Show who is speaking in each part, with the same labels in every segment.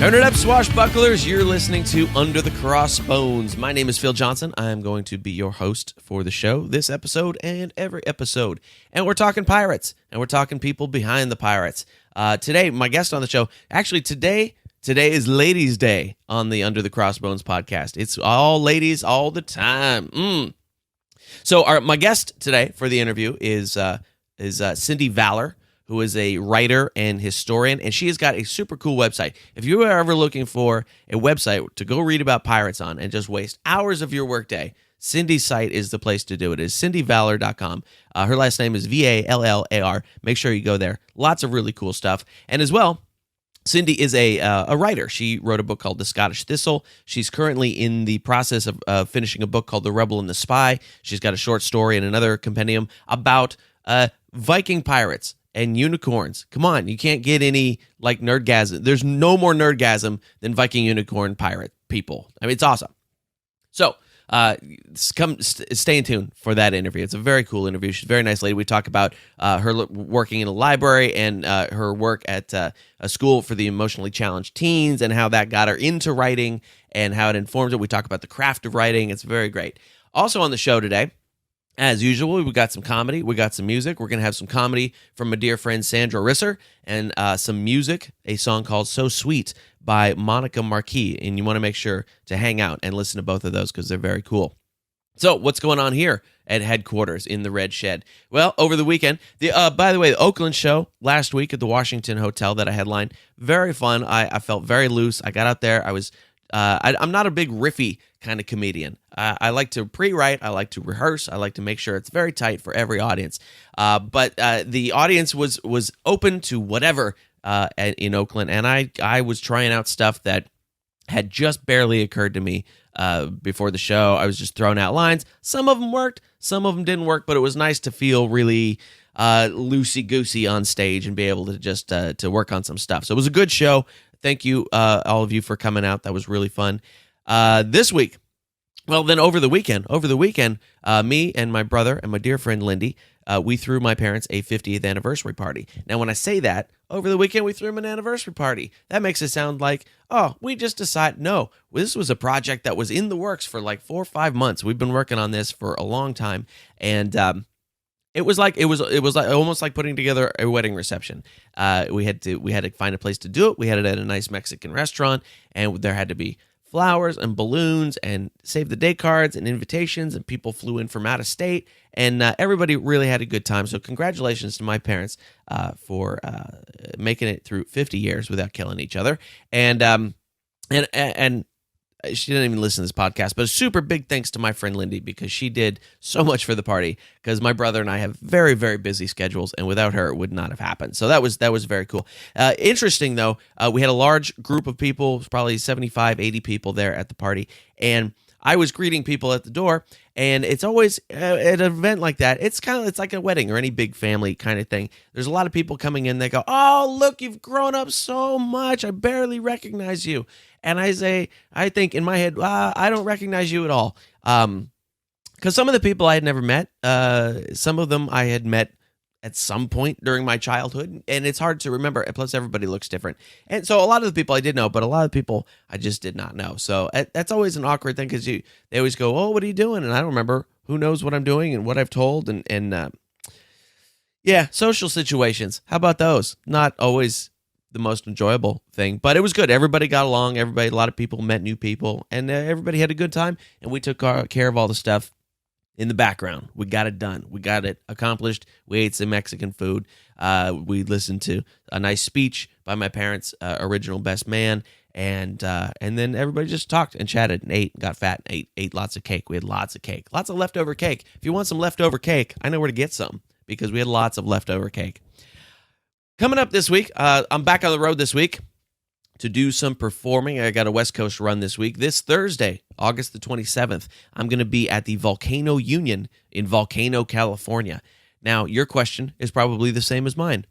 Speaker 1: Turn it up, swashbucklers. You're listening to Under the Crossbones. My name is Phil Johnson. I am going to be your host for the show, this episode and every episode. And we're talking pirates, and we're talking people behind the pirates. Today, my guest on the show, actually today is Ladies' Day on the Under the Crossbones podcast. It's all ladies all the time. So my guest today for the interview is Cindy Vallar, who is a writer and historian, and she has got a super cool website. If you are ever looking for a website to go read about pirates on and just waste hours of your workday, Cindy's site is the place to do it. It's cindyvallar.com. Her last name is Vallar. Make sure you go there. Lots of really cool stuff. And as well, Cindy is a writer. She wrote a book called The Scottish Thistle. She's currently in the process of finishing a book called The Rebel and the Spy. She's got a short story and another compendium about Viking pirates and unicorns. Come on, you can't get any like nerdgasm. There's no more nerdgasm than Viking unicorn pirate people. I mean, it's awesome. So stay in tune for that interview. It's a very cool interview. She's a very nice lady. We talk about her working in a library and her work at a school for the emotionally challenged teens and how that got her into writing and how it informs it. We talk about the craft of writing. It's very great. Also on the show today, as usual, we got some comedy, we got some music. We're going to have some comedy from my dear friend Sandra Risser and some music, a song called So Sweet by Monica Marquis. And you want to make sure to hang out and listen to both of those because they're very cool. So what's going on here at headquarters in the Red Shed? Well, over the weekend, by the way, the Oakland show last week at the Washington Hotel that I headlined, very fun. I felt very loose. I got out there. I'm not a big riffy kind of comedian. I like to pre-write. I like to rehearse. I like to make sure it's very tight for every audience. But the audience was open to whatever in Oakland, and I was trying out stuff that had just barely occurred to me before the show. I was just throwing out lines. Some of them worked. Some of them didn't work, but it was nice to feel really loosey-goosey on stage and be able to just to work on some stuff. So it was a good show. Thank you, all of you, for coming out. That was really fun. This week, well, then over the weekend, me and my brother and my dear friend Lindy, we threw my parents a 50th anniversary party. Now, when I say that, over the weekend we threw them an anniversary party. That makes it sound like, oh, we just decided. No, this was a project that was in the works for like 4 or 5 months. We've been working on this for a long time, and it was like almost like putting together a wedding reception. We had to find a place to do it. We had it at a nice Mexican restaurant, and there had to be flowers and balloons and save the date cards and invitations, and people flew in from out of state, and everybody really had a good time. So congratulations to my parents for making it through 50 years without killing each other. And she didn't even listen to this podcast, but a super big thanks to my friend Lindy because she did so much for the party because my brother and I have very, very busy schedules, and without her, it would not have happened. So that was very cool. Interesting, though, we had a large group of people, probably 75, 80 people there at the party, and I was greeting people at the door, and it's always at an event like that. It's like a wedding or any big family kind of thing. There's a lot of people coming in. They go, "Oh, look, you've grown up so much. I barely recognize you." And I think in my head, I don't recognize you at all. Because some of the people I had never met, some of them I had met at some point during my childhood, and it's hard to remember. Plus, everybody looks different. And so a lot of the people I did know, but a lot of the people I just did not know. So that's always an awkward thing because they always go, "Oh, what are you doing?" And I don't remember who knows what I'm doing and what I've told. And social situations. How about those? Not always the most enjoyable thing, but it was good. Everybody got along. A lot of people met new people, and everybody had a good time. And we took care of all the stuff in the background. We got it done. We got it accomplished. We ate some Mexican food. We listened to a nice speech by my parents' original best man, and then everybody just talked and chatted and ate, and got fat, and ate lots of cake. We had lots of cake, lots of leftover cake. If you want some leftover cake, I know where to get some because we had lots of leftover cake. Coming up this week, I'm back on the road this week to do some performing. I got a West Coast run this week. This Thursday, August the 27th, I'm going to be at the Volcano Union in Volcano, California. Now, your question is probably the same as mine.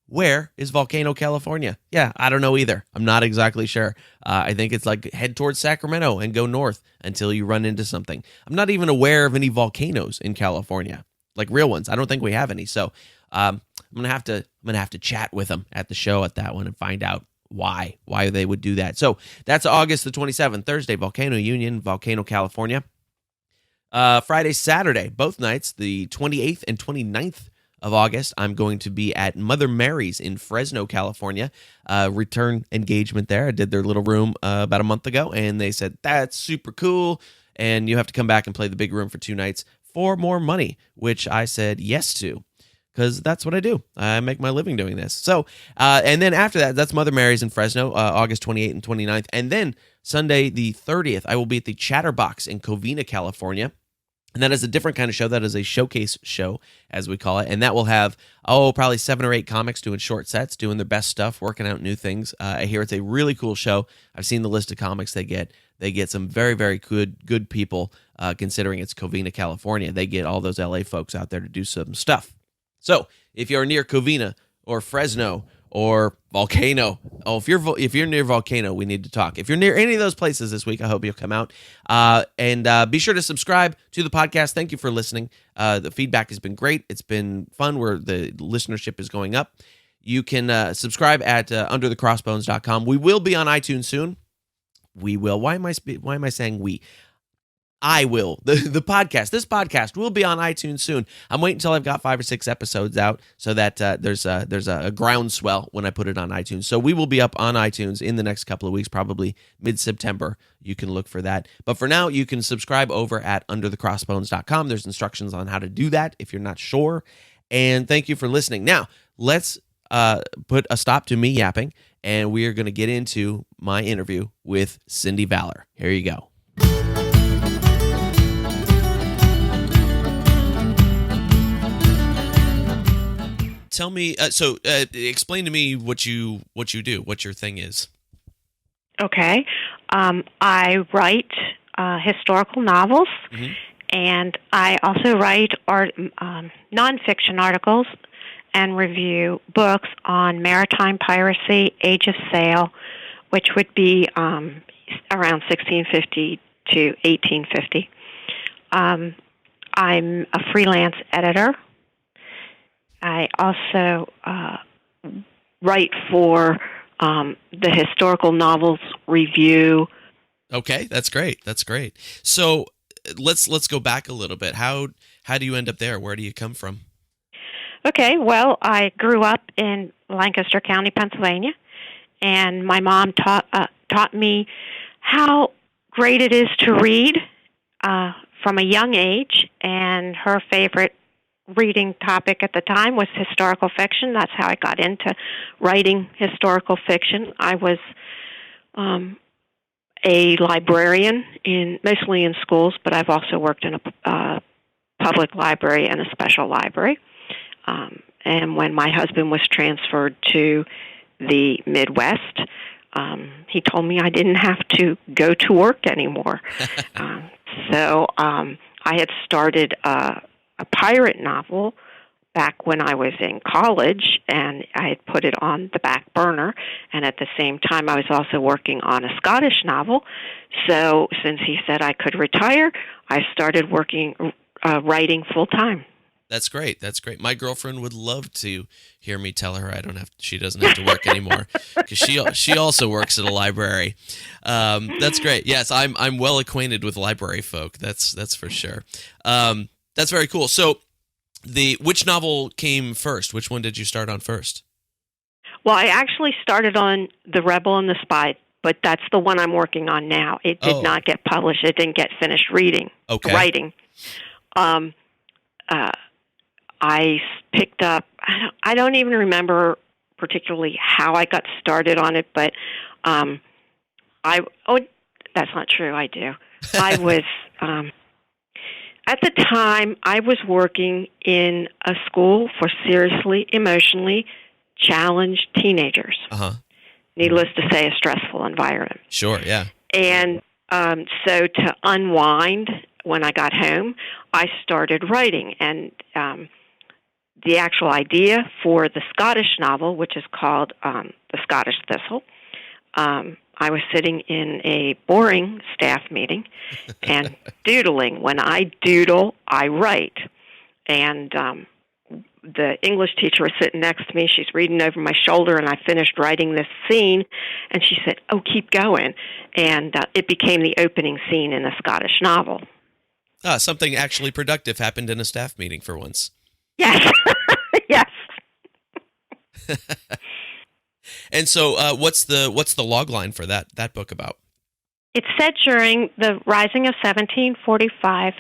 Speaker 1: Where is Volcano, California? Yeah, I don't know either. I'm not exactly sure. I think it's like head towards Sacramento and go north until you run into something. I'm not even aware of any volcanoes in California, like real ones. I don't think we have any. So I'm gonna have to chat with them at the show at that one and find out why they would do that. So that's August the 27th, Thursday, Volcano Union, Volcano, California. Friday, Saturday, both nights, the 28th and 29th of August, I'm going to be at Mother Mary's in Fresno, California. Return engagement there. I did their little room about a month ago, and they said, that's super cool, and you have to come back and play the big room for 2 nights for more money, which I said yes to, because that's what I do. I make my living doing this. So, and then after that, that's Mother Mary's in Fresno, August 28th and 29th. And then Sunday, the 30th, I will be at the Chatterbox in Covina, California. And that is a different kind of show. That is a showcase show, as we call it. And that will have, probably 7 or 8 comics doing short sets, doing their best stuff, working out new things. I hear it's a really cool show. I've seen the list of comics they get. They get some very, very good people, considering it's Covina, California. They get all those LA folks out there to do some stuff. So if you're near Covina or Fresno or Volcano, if you're near Volcano, we need to talk. If you're near any of those places this week, I hope you'll come out. And be sure to subscribe to the podcast. Thank you for listening. The feedback has been great. It's been fun where the listenership is going up. You can subscribe at underthecrossbones.com. We will be on iTunes soon. We will. Why am I saying we? I will. The podcast, this podcast will be on iTunes soon. I'm waiting until I've got 5 or 6 episodes out so that there's a groundswell when I put it on iTunes. So we will be up on iTunes in the next couple of weeks, probably mid-September. You can look for that. But for now, you can subscribe over at underthecrossbones.com. There's instructions on how to do that if you're not sure. And thank you for listening. Now, let's put a stop to me yapping, and we are going to get into my interview with Cindy Vallar. Here you go. Tell me, explain to me what you do, what your thing is.
Speaker 2: Okay. I write historical novels, mm-hmm. and I also write nonfiction articles and review books on maritime piracy, Age of Sail, which would be around 1650 to 1850. I'm a freelance editor. I also write for the Historical Novels Review.
Speaker 1: Okay, that's great. So let's go back a little bit. How do you end up there? Where do you come from?
Speaker 2: Okay, well, I grew up in Lancaster County, Pennsylvania, and my mom taught me how great it is to read from a young age, and her favorite reading topic at the time was historical fiction. That's how I got into writing historical fiction. I was a librarian mostly in schools, but I've also worked in a public library and a special library. And when my husband was transferred to the Midwest, he told me I didn't have to go to work anymore. So I had started a pirate novel back when I was in college, and I had put it on the back burner. And at the same time, I was also working on a Scottish novel. So since he said I could retire, I started writing full time.
Speaker 1: That's great. My girlfriend would love to hear me tell her she doesn't have to work anymore, because she also works at a library. That's great. Yes, I'm well acquainted with library folk. That's for sure. That's very cool. So, which novel came first? Which one did you start on first?
Speaker 2: Well, I actually started on The Rebel and the Spy, but that's the one I'm working on now. It did not get published. It didn't get finished writing. I picked up, I don't even remember particularly how I got started on it, but that's not true, I do. I was, at the time, I was working in a school for seriously, emotionally challenged teenagers. Uh-huh. Needless to say, a stressful environment.
Speaker 1: Sure, yeah.
Speaker 2: And so to unwind when I got home, I started writing, and the actual idea for the Scottish novel, which is called The Scottish Thistle, I was sitting in a boring staff meeting and doodling. When I doodle, I write. And the English teacher was sitting next to me. She's reading over my shoulder, and I finished writing this scene, and she said, "Oh, keep going." And it became the opening scene in a Scottish novel.
Speaker 1: Something actually productive happened in a staff meeting for once.
Speaker 2: Yes. Yes.
Speaker 1: And so what's the log line for that book about?
Speaker 2: It's set during the Rising of 1745.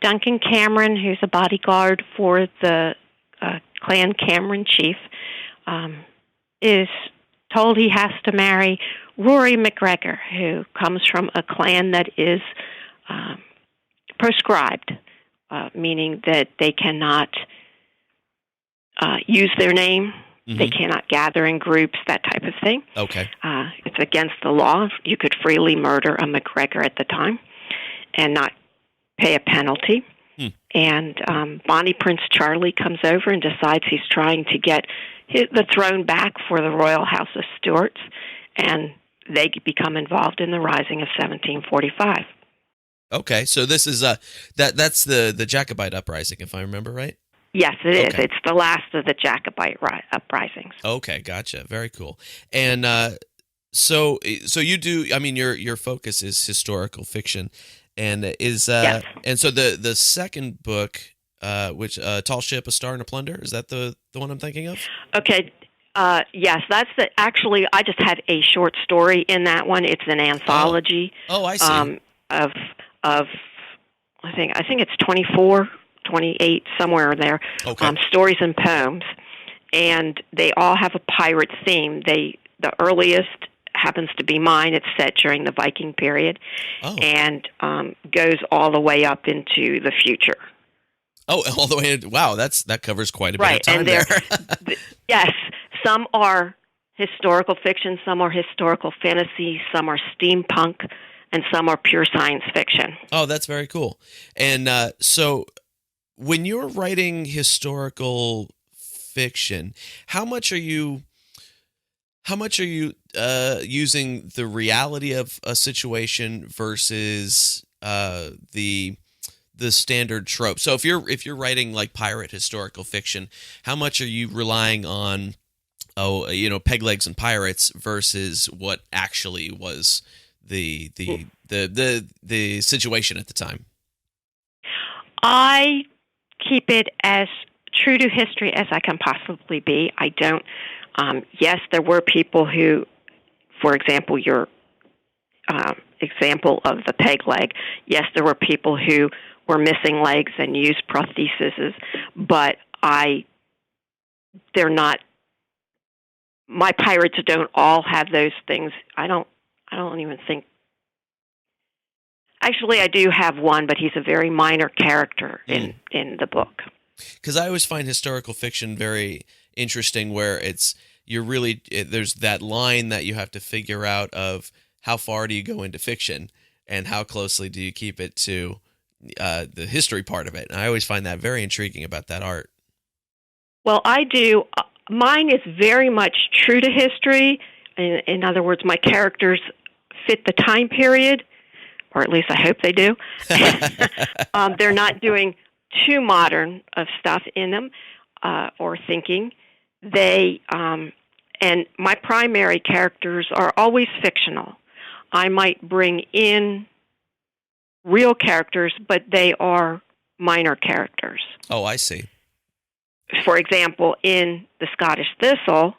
Speaker 2: Duncan Cameron, who's a bodyguard for the Clan Cameron chief, is told he has to marry Rory MacGregor, who comes from a clan that is proscribed, meaning that they cannot use their name. Mm-hmm. They cannot gather in groups, that type of thing.
Speaker 1: Okay.
Speaker 2: It's against the law. You could freely murder a MacGregor at the time and not pay a penalty. And Bonnie Prince Charlie comes over and decides he's trying to get the throne back for the royal house of Stuarts, and they become involved in the Rising of 1745.
Speaker 1: Okay, so this is that's the Jacobite uprising, if I remember right.
Speaker 2: Yes, it is. It's the last of the Jacobite uprisings.
Speaker 1: Okay, gotcha. Very cool. And so you do. I mean, your focus is historical fiction, and is
Speaker 2: yes.
Speaker 1: And so the second book, which Tall Ship, A Star and a Plunder, is that the one I'm thinking of?
Speaker 2: Okay. Yes, that's the. Actually, I just had a short story in that one. It's an anthology.
Speaker 1: Oh, I see.
Speaker 2: Of I think it's 24. 28, somewhere there, stories and poems, and they all have a pirate theme. The earliest happens to be mine. It's set during the Viking period, and goes all the way up into the future.
Speaker 1: Oh, all the way! Wow, that covers quite a bit of time
Speaker 2: and
Speaker 1: there.
Speaker 2: Yes, some are historical fiction, some are historical fantasy, some are steampunk, and some are pure science fiction.
Speaker 1: Oh, that's very cool. And so, when you're writing historical fiction, how much are you using the reality of a situation versus the standard trope? So if you're writing like pirate historical fiction, how much are you relying on peg legs and pirates versus what actually was the situation at the time?
Speaker 2: I keep it as true to history as I can possibly be. I don't. Yes, there were people who, for example, your example of the peg leg. Yes, there were people who were missing legs and used prostheses, but they're not. My pirates don't all have those things. I don't even think. Actually, I do have one, but he's a very minor character in the book.
Speaker 1: Because I always find historical fiction very interesting, where there's that line that you have to figure out of how far do you go into fiction and how closely do you keep it to the history part of it. And I always find that very intriguing about that art.
Speaker 2: Well, I do. Mine is very much true to history. In other words, my characters fit the time period, or at least I hope they do. They're not doing too modern of stuff in them or thinking. And my primary characters are always fictional. I might bring in real characters, but they are minor characters.
Speaker 1: Oh, I see.
Speaker 2: For example, in The Scottish Thistle,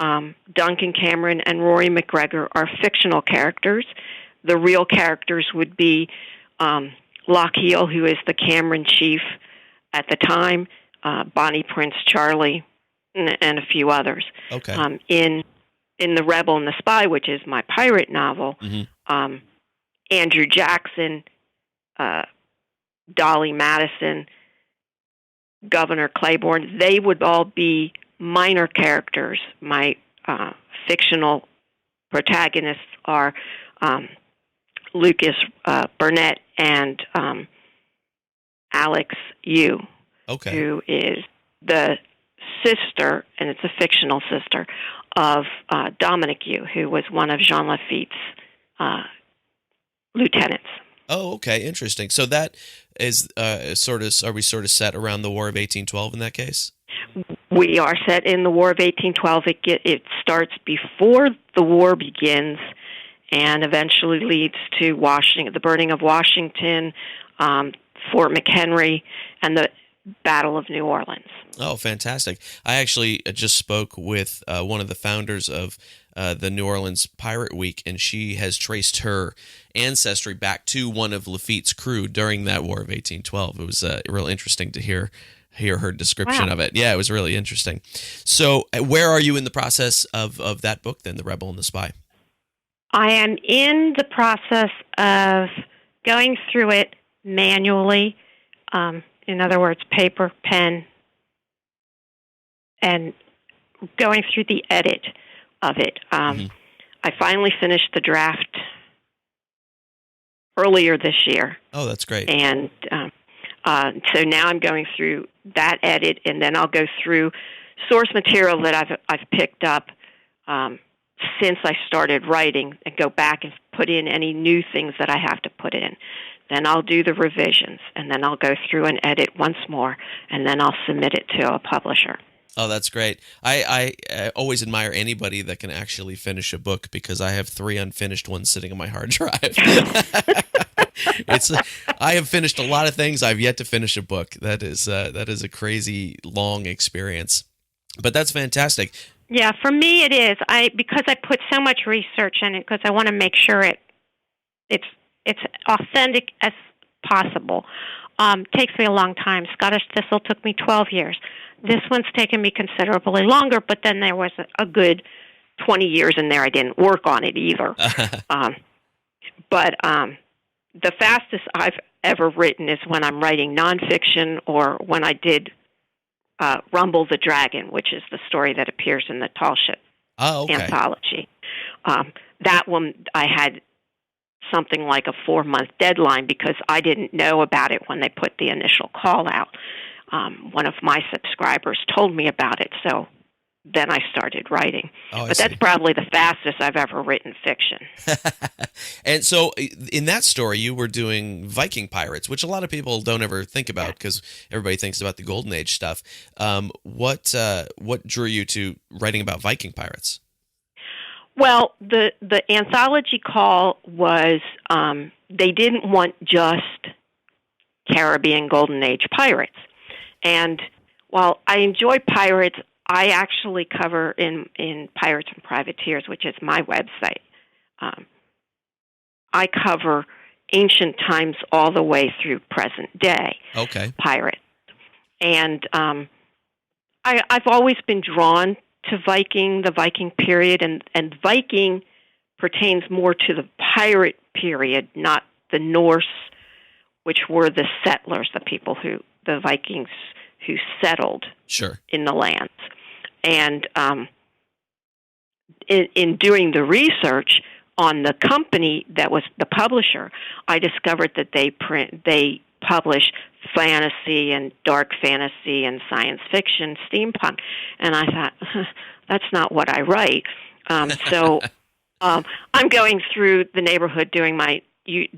Speaker 2: Duncan Cameron and Rory MacGregor are fictional characters. The real characters would be Lochiel, who is the Cameron chief at the time, Bonnie Prince Charlie, and a few others.
Speaker 1: Okay.
Speaker 2: In The Rebel and the Spy, which is my pirate novel, Andrew Jackson, Dolly Madison, Governor Claiborne, they would all be minor characters. My fictional protagonists are Lucas Burnett and Alex Yu, who is the sister, and it's a fictional sister, of Dominic Yu, who was one of Jean Lafitte's lieutenants.
Speaker 1: Oh, okay, interesting. So that is are we sort of set around the War of 1812 in that case?
Speaker 2: We are set in the War of 1812. It starts before the war begins, and eventually leads to the burning of Washington, Fort McHenry, and the Battle of New Orleans.
Speaker 1: Oh, fantastic. I actually just spoke with one of the founders of the New Orleans Pirate Week, and she has traced her ancestry back to one of Lafitte's crew during that War of 1812. It was real interesting to hear her description of it. Yeah, it was really interesting. So where are you in the process of that book then, The Rebel and the Spy?
Speaker 2: I am in the process of going through it manually. In other words, paper, pen, and going through the edit of it. I finally finished the draft earlier this year.
Speaker 1: Oh, that's great.
Speaker 2: And so now I'm going through that edit, and then I'll go through source material that I've picked up since I started writing, and go back and put in any new things that I have to put in. Then I'll do the revisions, and then I'll go through and edit once more, and then I'll submit it to a publisher.
Speaker 1: Oh, that's great. I always admire anybody that can actually finish a book, because I have 3 unfinished ones sitting on my hard drive. I have finished a lot of things. I've yet to finish a book. That is a crazy long experience, but that's fantastic.
Speaker 2: Yeah, for me it is. Because I put so much research in it, because I want to make sure it's authentic as possible. Takes me a long time. Scottish Thistle took me 12 years. This one's taken me considerably longer, but then there was a good 20 years in there I didn't work on it either. But the fastest I've ever written is when I'm writing nonfiction, or when I did Rumble the Dragon, which is the story that appears in the Tall Ship anthology. That one I had something like a 4-month deadline, because I didn't know about it when they put the initial call out. One of my subscribers told me about it, so then I started writing. But that's probably the fastest I've ever written fiction.
Speaker 1: And so in that story, you were doing Viking pirates, which a lot of people don't ever think about, because everybody thinks about the Golden Age stuff. What drew you to writing about Viking pirates?
Speaker 2: Well, the anthology call was they didn't want just Caribbean Golden Age pirates. And while I enjoy pirates, I actually cover in Pirates and Privateers, which is my website. I cover ancient times all the way through present day pirates. And I've always been drawn to the Viking period, and Viking pertains more to the pirate period, not the Norse, which were the settlers, the Vikings who settled in the lands. And in doing the research on the company that was the publisher, I discovered that they publish fantasy and dark fantasy and science fiction, steampunk, and I thought, that's not what I write. So I'm going through the neighborhood doing my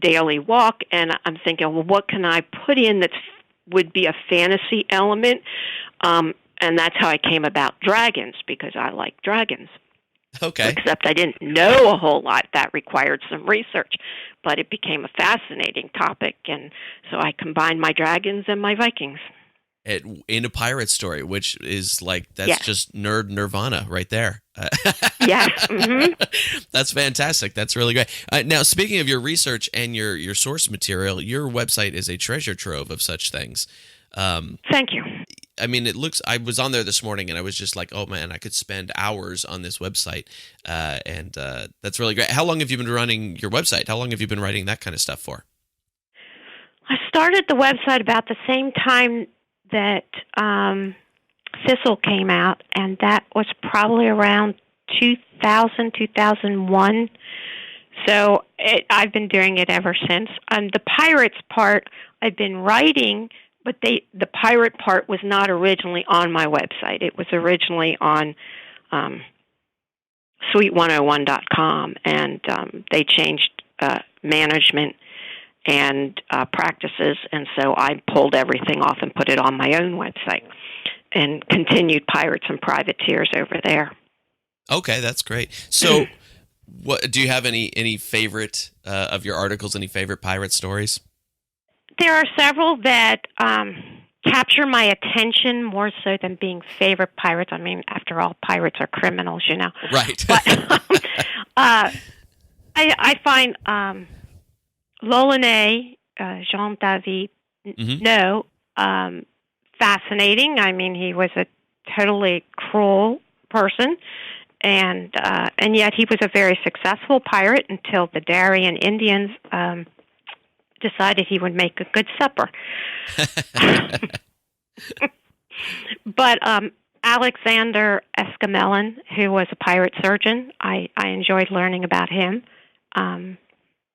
Speaker 2: daily walk, and I'm thinking, well, what can I put in that would be a fantasy element? And that's how I came about dragons, because I like dragons.
Speaker 1: Okay.
Speaker 2: Except I didn't know a whole lot. That required some research, but it became a fascinating topic, and so I combined my dragons and my Vikings.
Speaker 1: In a pirate story, which is that's just nerd nirvana right there.
Speaker 2: Yes. Mm-hmm.
Speaker 1: That's fantastic. That's really great. Now, speaking of your research and your source material, your website is a treasure trove of such things.
Speaker 2: Thank you.
Speaker 1: I mean, I was on there this morning, and I was just like, oh man, I could spend hours on this website. And that's really great. How long have you been running your website? How long have you been writing that kind of stuff for?
Speaker 2: I started the website about the same time that Thistle came out, and that was probably around 2000, 2001. So I've been doing it ever since. The pirates part I've been writing, but the pirate part was not originally on my website. It was originally on Suite101.com, and they changed management and practices, and so I pulled everything off and put it on my own website and continued Pirates and Privateers over there.
Speaker 1: Okay, that's great. So, what do you have any favorite of your articles? Any favorite pirate stories?
Speaker 2: There are several that capture my attention more so than being favorite pirates. I mean, after all, pirates are criminals, you know.
Speaker 1: Right.
Speaker 2: But I find L'Olonnais, Jean-David, no, fascinating. I mean, he was a totally cruel person, and yet he was a very successful pirate until the Darien Indians decided he would make a good supper. But Alexander Escamelin, who was a pirate surgeon, I enjoyed learning about him.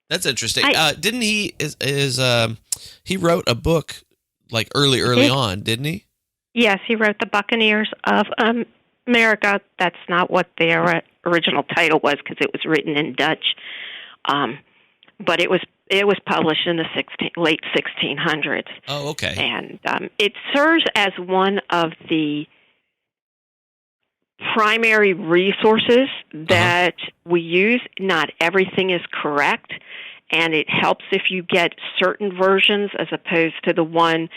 Speaker 1: That's interesting. Didn't he he wrote a book like early on, didn't he?
Speaker 2: Yes, he wrote The Buccaneers of America. That's not what the original title was because it was written in Dutch. But it was published in the late 1600s.
Speaker 1: Oh, okay.
Speaker 2: And it serves as one of the primary resources that we use. Not everything is correct, and it helps if you get certain versions as opposed to the one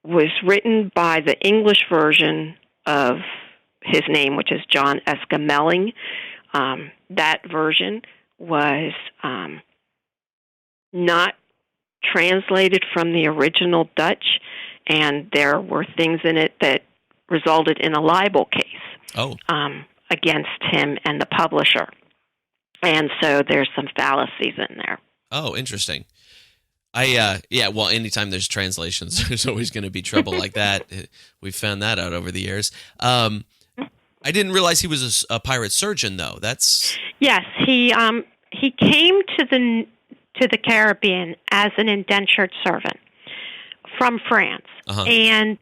Speaker 2: was written by the English version of his name, which is John Escamelling. That version was not translated from the original Dutch, and there were things in it that resulted in a libel case against him and the publisher. And so there's some fallacies in there.
Speaker 1: Oh, interesting. Well, anytime there's translations, there's always going to be trouble like that. We've found that out over the years. I didn't realize he was a pirate surgeon, though.
Speaker 2: Yes. He came to the Caribbean as an indentured servant from France, and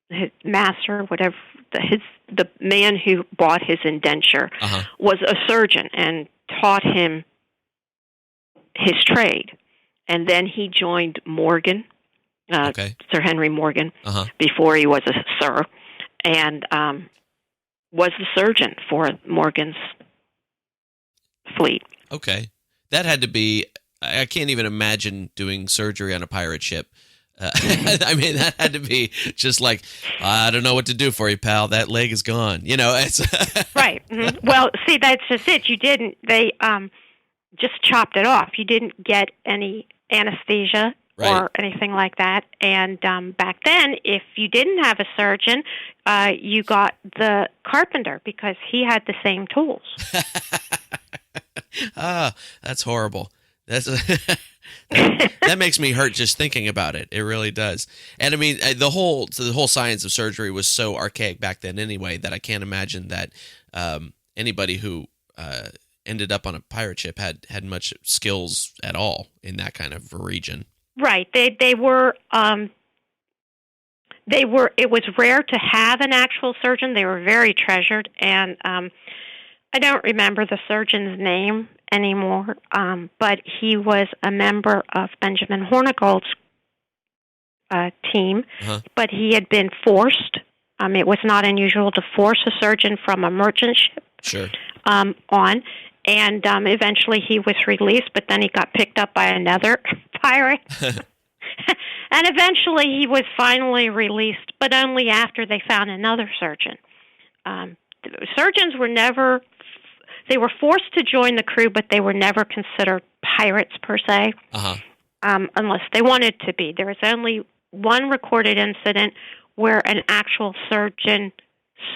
Speaker 2: his master, whatever the man who bought his indenture, was a surgeon and taught him his trade, and then he joined Morgan. Sir Henry Morgan, before he was a sir, and was the surgeon for Morgan's fleet.
Speaker 1: Okay. That had to be, I can't even imagine doing surgery on a pirate ship. I mean, that had to be just like, I don't know what to do for you, pal. That leg is gone. You know, it's
Speaker 2: right. Mm-hmm. Well, see, that's just it. They just chopped it off. You didn't get any anesthesia. Right. Or anything like that. And back then, if you didn't have a surgeon, you got the carpenter because he had the same tools.
Speaker 1: That's horrible. That makes me hurt just thinking about it. It really does. And I mean, the whole science of surgery was so archaic back then anyway that I can't imagine that anybody who ended up on a pirate ship had much skills at all in that kind of region.
Speaker 2: Right. They were. It was rare to have an actual surgeon. They were very treasured, and I don't remember the surgeon's name anymore. But he was a member of Benjamin Hornigold's team. But he had been forced. It was not unusual to force a surgeon from a merchant ship.
Speaker 1: Sure.
Speaker 2: On. And eventually he was released, but then he got picked up by another pirate. And eventually he was finally released, but only after they found another surgeon. Surgeons were never, they were forced to join the crew, but they were never considered pirates per se, unless they wanted to be. There was only one recorded incident where an actual surgeon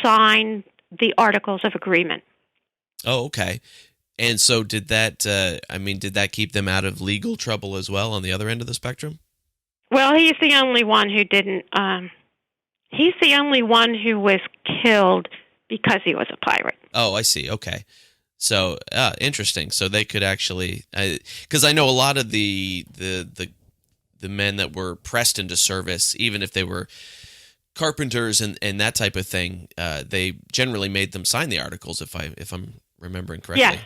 Speaker 2: signed the Articles of Agreement.
Speaker 1: Oh, okay. And so did that keep them out of legal trouble as well on the other end of the spectrum?
Speaker 2: Well, he's the only one who didn't, he's the only one who was killed because he was a pirate.
Speaker 1: Oh, I see. Okay. So, interesting. So they could actually, because I know a lot of the men that were pressed into service, even if they were carpenters and that type of thing, they generally made them sign the articles, if I'm remembering correctly.
Speaker 2: Yes,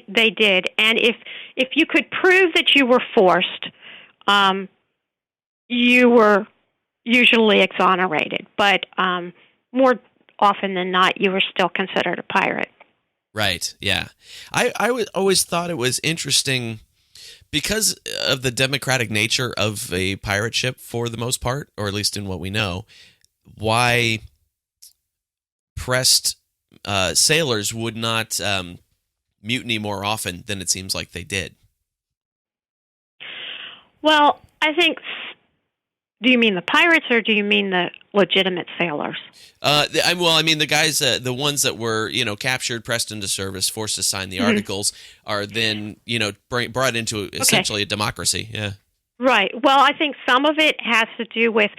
Speaker 2: they did. And if you could prove that you were forced, you were usually exonerated. But more often than not, you were still considered a pirate.
Speaker 1: Right, yeah. I always thought it was interesting because of the democratic nature of a pirate ship for the most part, or at least in what we know, why pressed sailors would not mutiny more often than it seems like they did.
Speaker 2: Well, I think... Do you mean the pirates, or do you mean the legitimate sailors?
Speaker 1: I mean the guys, the ones that were, captured, pressed into service, forced to sign the articles, are then, brought into essentially a democracy. Yeah.
Speaker 2: Right. Well, I think some of it has to do with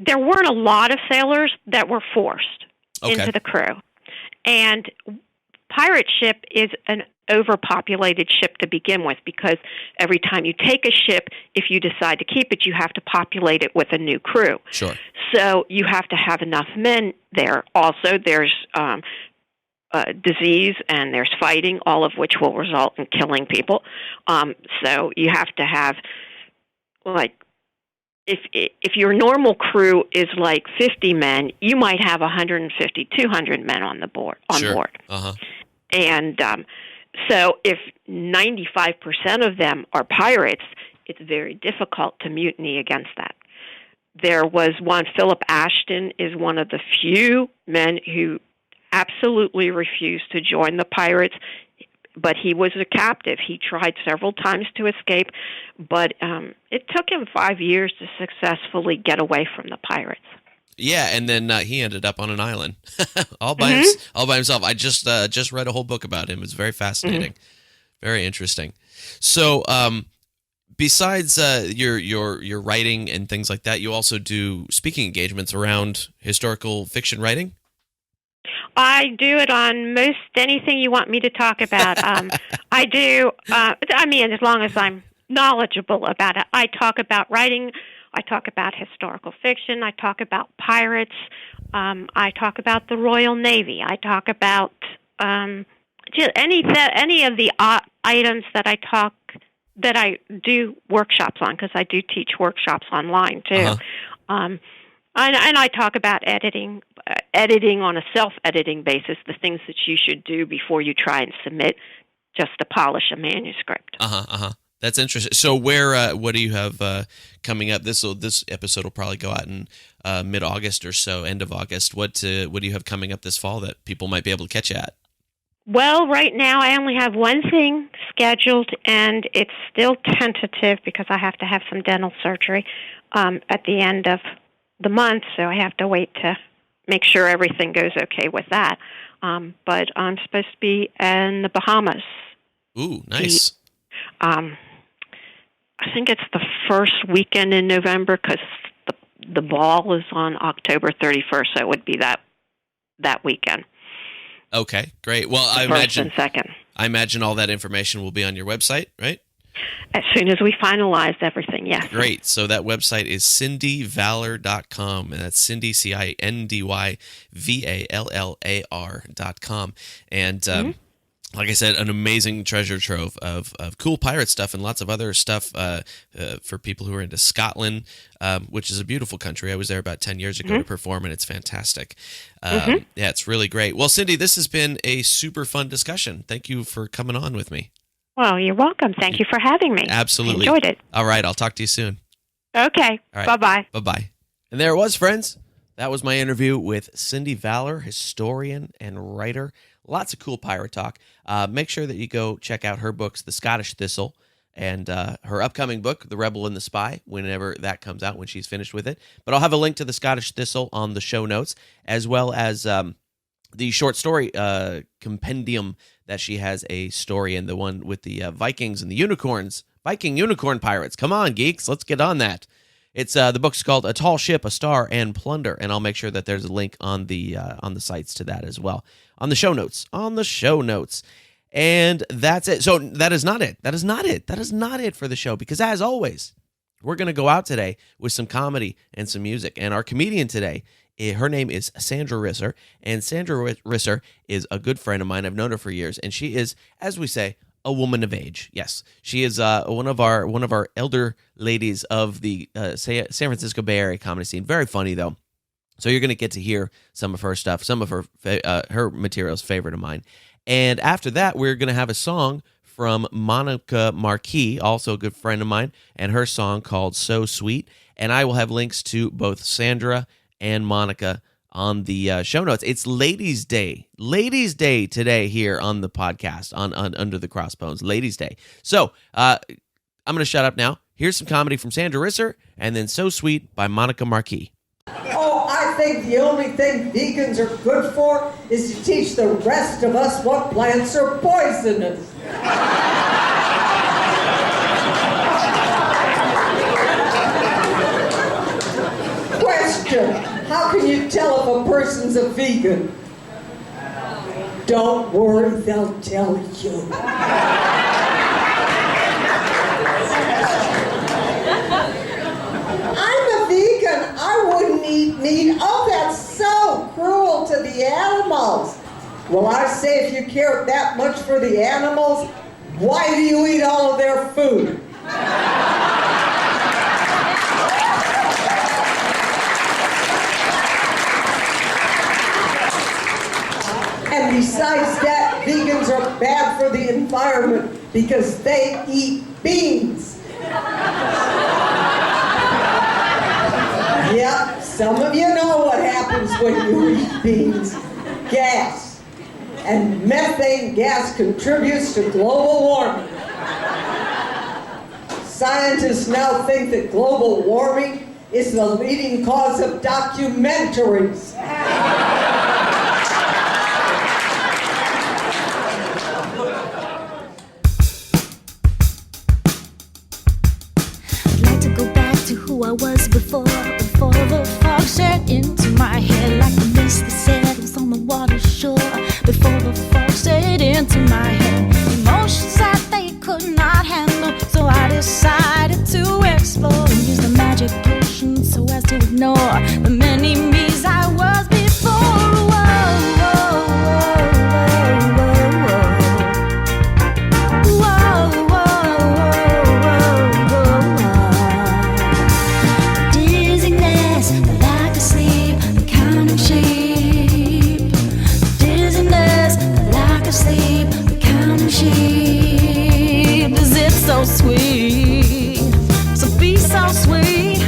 Speaker 2: there weren't a lot of sailors that were forced into the crew, and pirate ship is an overpopulated ship to begin with, because every time you take a ship, if you decide to keep it, you have to populate it with a new crew.
Speaker 1: Sure.
Speaker 2: So you have to have enough men there. Also, there's disease and there's fighting, all of which will result in killing people. So you have to have, like, if your normal crew is like 50 men, you might have 150, 200 men on board.
Speaker 1: Uh-huh.
Speaker 2: And so if 95% of them are pirates, it's very difficult to mutiny against that. There was one, Philip Ashton is one of the few men who absolutely refused to join the pirates, but he was a captive. He tried several times to escape, but it took him 5 years to successfully get away from the pirates.
Speaker 1: Yeah, and then he ended up on an island all by himself. I just read a whole book about him. It was very fascinating, very interesting. So, besides your writing and things like that, you also do speaking engagements around historical fiction writing?
Speaker 2: I do it on most anything you want me to talk about. I do. I mean, as long as I'm knowledgeable about it. I talk about writing. I talk about historical fiction. I talk about pirates. I talk about the Royal Navy. I talk about just any of the items that I do workshops on, because I do teach workshops online too. Uh-huh. And I talk about editing on a self-editing basis, the things that you should do before you try and submit just to polish a manuscript.
Speaker 1: That's interesting. So what do you have coming up? This episode will probably go out in mid-August or so, end of August. What do you have coming up this fall that people might be able to catch you at?
Speaker 2: Well, right now I only have one thing scheduled, and it's still tentative because I have to have some dental surgery at the end of the month, so I have to wait to make sure everything goes okay with that. But I'm supposed to be in the Bahamas.
Speaker 1: Ooh, nice.
Speaker 2: I think it's the first weekend in November, because the ball is on October 31st, so it would be that weekend.
Speaker 1: Okay, great. Well,
Speaker 2: First and second.
Speaker 1: I imagine all that information will be on your website, right?
Speaker 2: As soon as we finalize everything, yes.
Speaker 1: Great. So that website is cindyvallar.com, and that's Cindy, CindyVallar.com. And like I said, an amazing treasure trove of cool pirate stuff and lots of other stuff for people who are into Scotland, which is a beautiful country. I was there about 10 years ago to perform, and it's fantastic. Yeah, it's really great. Well, Cindy, this has been a super fun discussion. Thank you for coming on with me.
Speaker 2: Well, you're welcome. Thank you for having me.
Speaker 1: Absolutely.
Speaker 2: I enjoyed it.
Speaker 1: All right, I'll talk to you soon.
Speaker 2: Okay.
Speaker 1: All right.
Speaker 2: Bye-bye.
Speaker 1: Bye-bye. And there it was, friends. That was my interview with Cindy Vallar, historian and writer. Lots of cool pirate talk. Make sure that you go check out her books, The Scottish Thistle, and her upcoming book, The Rebel and the Spy, whenever that comes out, when she's finished with it. But I'll have a link to The Scottish Thistle on the show notes, as well as the short story compendium that she has a story in, the one with the Vikings and the Unicorns, Viking Unicorn Pirates. Come on, geeks, let's get on that. It's the book's called A Tall Ship, a Star, and Plunder, and I'll make sure that there's a link on the sites to that as well, on the show notes. And that's it. So that is not it. That is not it for the show, because as always, we're going to go out today with some comedy and some music. And our comedian today, her name is Sandra Risser, and Sandra Risser is a good friend of mine. I've known her for years, and she is, as we say, a woman of age. Yes, she is one of our elder ladies of the San Francisco Bay Area comedy scene. Very funny though. So you're going to get to hear some of her stuff, some of her materials, favorite of mine. And after that, we're going to have a song from Monica Marquis, also a good friend of mine, and her song called So Sweet. And I will have links to both Sandra and Monica on the show notes. It's Ladies' Day today here on the podcast on Under the Crossbones. Ladies' Day. So I'm going to shut up now. Here's some comedy from Sandra Risser, and then So Sweet by Monica Marquis.
Speaker 3: Oh, I think the only thing vegans are good for is to teach the rest of us what plants are poisonous. Question: how can you tell if a person's a vegan? Don't worry, they'll tell you. I'm a vegan. I wouldn't eat meat. Oh, that's so cruel to the animals. Well, I say if you care that much for the animals, why do you eat all of their food? And besides that, vegans are bad for the environment because they eat beans. Yep, some of you know what happens when you eat beans. Gas. And methane gas contributes to global warming. Scientists now think that global warming is the leading cause of documentaries.
Speaker 4: I was before the fog set into my head like the mist that settles on the water shore. Before the fog set into my head, emotions that they could not handle, so I decided to explore and use the magic potion so as to ignore the many me's I was before. So sweet, so be so sweet.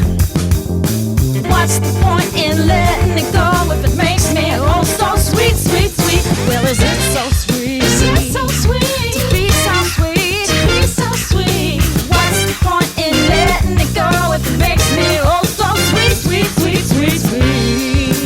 Speaker 4: What's the point in letting it go if it makes me oh so sweet, sweet, sweet? Well, is it so sweet? Is it so sweet? To be so sweet, to be so sweet. What's the point in letting it go if it makes me oh so sweet, sweet, sweet, sweet, sweet?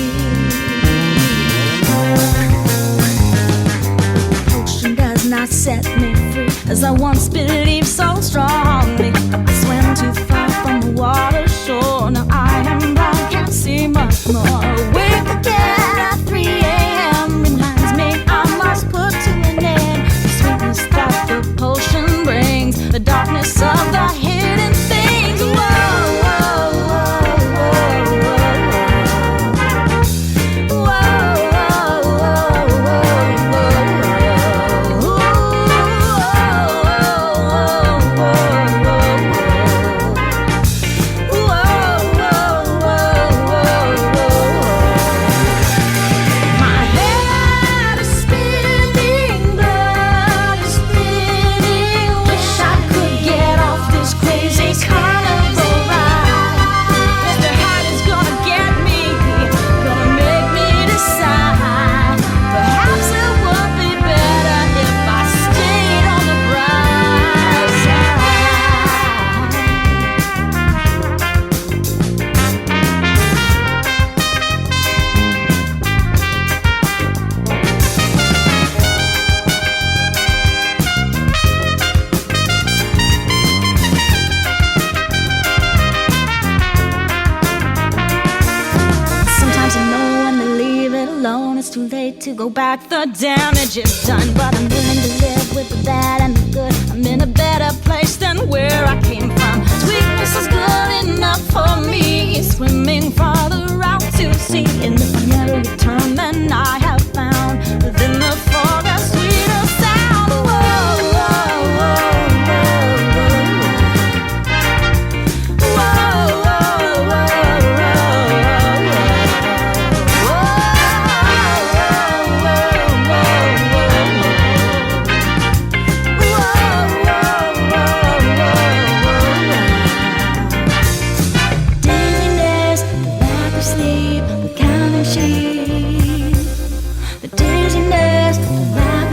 Speaker 4: Ocean does not set me free as I once believed so strongly. I swam too far from the water shore. Now I am blind, can't see much more. Wake again at 3 a.m. reminds me I must put to an end the sweetness that the potion brings, the darkness of the hidden things. Whoa, whoa, whoa, whoa, whoa, whoa, whoa, whoa, too late to go back, the damage is done. But I'm willing to live with the bad and the good. I'm in a better place than where I came from. Sweet This is good enough for me. Swimming farther out to sea. And if I never return, then I have found within the forest sweeter sound. Whoa, whoa, whoa, whoa, whoa, whoa,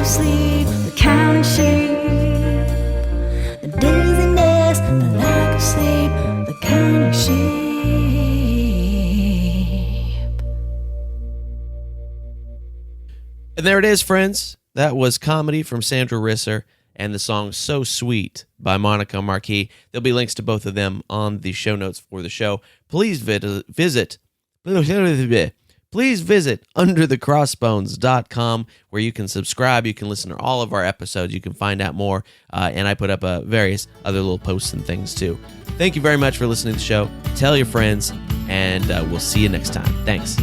Speaker 4: sleep, the counting sheep. The dizziness, the lack of sleep, the counting sheep.
Speaker 1: And there it is, friends. That was Comedy from Sandra Risser and the song So Sweet by Monica Marquis. There'll be links to both of them on the show notes for the show. Please visit underthecrossbones.com, where you can subscribe, you can listen to all of our episodes, you can find out more, and I put up various other little posts and things too. Thank you very much for listening to the show. Tell your friends, and we'll see you next time. Thanks.